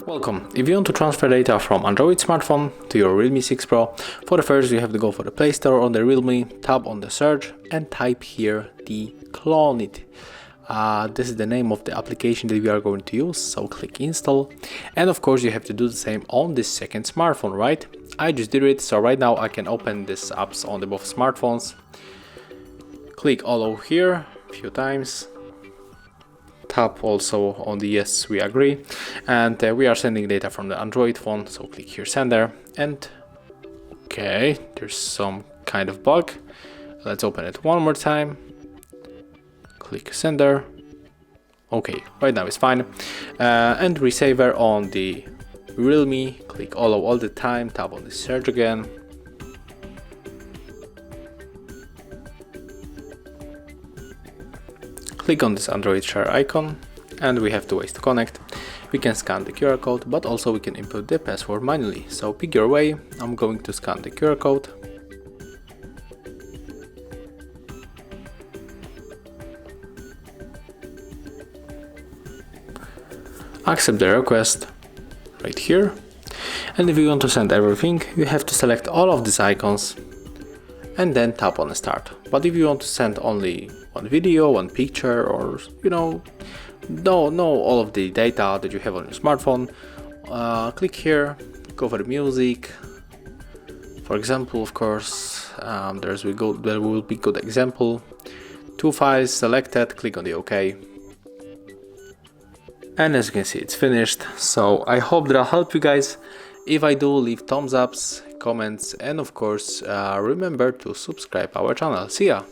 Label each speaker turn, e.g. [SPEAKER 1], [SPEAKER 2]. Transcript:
[SPEAKER 1] Welcome. If you want to transfer data from Android smartphone to your Realme 6 Pro, for the first you have to go for the Play Store on the Realme, tap on the search and type here the clone it. This is the name of the application that we are going to use, so click install. And of course you have to do the same on this second smartphone, right? I just did it, so right now I can open these apps on the both smartphones. Click allow here a few times. Tap also on the yes, we agree, and we are sending data from the Android phone, so click here sender. And okay, there's some kind of bug. Let's open it one more time. Click sender. Okay, right now it's fine. And receiver on the Realme, click allow all the time, tap on the search again. Click on this Android share icon and we have two ways to connect. We can scan the QR code, but also we can input the password manually. So pick your way. I'm going to scan the QR code. Accept the request right here. And if you want to send everything, you have to select all of these icons and then tap on start. But if you want to send only one video, one picture, or know all of the data that you have on your smartphone, click here, go for the music. For example, of course, there will be good example. 2 files selected, click on the OK. And as you can see, it's finished. So I hope that'll help you guys. If I do, leave thumbs ups, comments, and of course, remember to subscribe our channel. See ya!